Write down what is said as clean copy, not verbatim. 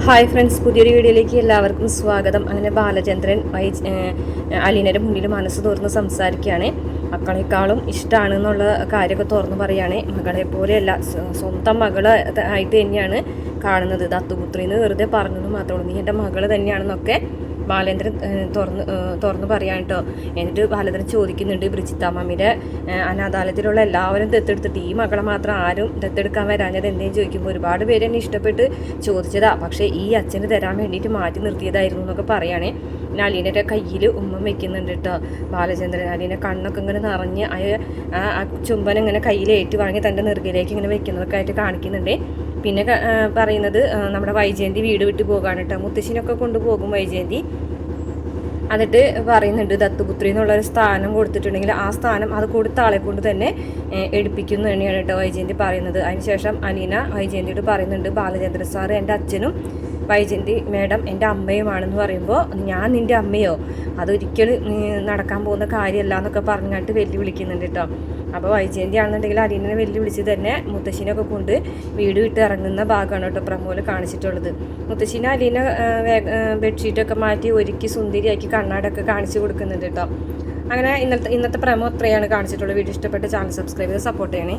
Hi friends, പുതിയൊരു വീഡിയോയിലേക്ക് എല്ലാവർക്കും സ്വാഗതം. അങ്ങനെ ബാലചന്ദ്രൻ അലീനയുടെ മുന്നിൽ മനസ്സ് തുറന്ന് സംസാരിക്കുകയാണ്. മക്കളെക്കാളും ഇഷ്ടമാണ് എന്നുള്ള കാര്യമൊക്കെ തുറന്ന് പറയുകയാണ്. മകളെ പോലെയല്ല, സ്വന്തം മകള് ആയിട്ട് തന്നെയാണ് കാണുന്നത്. ദത്തുപുത്രിന്ന് വെറുതെ പറഞ്ഞെന്ന് മാത്രമേ, നീ എൻ്റെ മകള് തന്നെയാണെന്നൊക്കെ ബാലേന്ദ്രൻ തുറന്ന് പറയാൻ കേട്ടോ. എന്നിട്ട് ബാലേന്ദ്രൻ ചോദിക്കുന്നുണ്ട്, ബ്രിജിത്ത മമ്മിയുടെ അനാഥാലയത്തിലുള്ള എല്ലാവരും ദത്തെടുത്തിട്ട് ഈ മകളെ മാത്രം ആരും ദത്തെടുക്കാൻ വരാഞ്ഞത് എന്തേലും ചോദിക്കുമ്പോൾ ഒരുപാട് പേര് എന്നെ ഇഷ്ടപ്പെട്ട് ചോദിച്ചതാ, പക്ഷേ ഈ അച്ഛന് തരാൻ വേണ്ടിയിട്ട് മാറ്റി നിർത്തിയതായിരുന്നു എന്നൊക്കെ പറയുകയാണേ. പിന്നെ അലീനയുടെ കയ്യിൽ ഉമ്മ വെക്കുന്നുണ്ട് കേട്ടോ ബാലചന്ദ്രൻ. അലീന കണ്ണൊക്കെ ഇങ്ങനെ നിറഞ്ഞ് ആ ചുംബനം ഇങ്ങനെ കയ്യിലേറ്റ് വാങ്ങി തൻ്റെ നെറുകയിലേക്ക് ഇങ്ങനെ വെക്കുന്നതൊക്കെ ആയിട്ട് കാണിക്കുന്നുണ്ട്. പിന്നെ പറയുന്നത് നമ്മുടെ വൈജയന്തി വീട് വിട്ട് പോകാണ് കേട്ടോ. മുത്തശ്ശിനൊക്കെ കൊണ്ടുപോകും വൈജയന്തി. എന്നിട്ട് പറയുന്നുണ്ട്, ദത്തുപുത്രി എന്നുള്ളൊരു സ്ഥാനം കൊടുത്തിട്ടുണ്ടെങ്കിൽ ആ സ്ഥാനം അത് കൊടുത്ത ആളെ കൊണ്ട് തന്നെ എടുപ്പിക്കുന്നു തന്നെയാണ് കേട്ടോ വൈജയന്തി പറയുന്നത്. അതിനുശേഷം അലീന വൈജയന്തിയോട് പറയുന്നുണ്ട്, ബാലചന്ദ്രൻ സാറ് എൻ്റെ അച്ഛനും വൈജയന്തി മേഡം എൻ്റെ അമ്മയുമാണെന്ന് പറയുമ്പോൾ, ഞാൻ നിൻ്റെ അമ്മയോ, അതൊരിക്കലും നടക്കാൻ പോകുന്ന കാര്യമല്ല എന്നൊക്കെ പറഞ്ഞിട്ട് വെല്ലുവിളിക്കുന്നുണ്ട് കേട്ടോ. അപ്പോൾ വൈജയന്തി ആണെന്നുണ്ടെങ്കിൽ അലീനെ വെല്ലുവിളിച്ച് തന്നെ മുത്തശ്ശിനൊക്കെ കൊണ്ട് വീട് വിട്ട് ഇറങ്ങുന്ന ഭാഗമാണ് കേട്ടോ പ്രമോല് കാണിച്ചിട്ടുള്ളത്. മുത്തശ്ശിനെ അലീന ബെഡ്ഷീറ്റൊക്കെ മാറ്റി ഒരുക്കി സുന്ദരിയാക്കി കണ്ണാടൊക്കെ കാണിച്ചു കൊടുക്കുന്നുണ്ട് കേട്ടോ. അങ്ങനെ ഇന്നത്തെ പ്രമോ അത്രയാണ് കാണിച്ചിട്ടുള്ളത്. വീഡിയോ ഇഷ്ടപ്പെട്ട ചാനൽ സബ്സ്ക്രൈബ് ചെയ്ത് സപ്പോർട്ട് ചെയ്യണേ.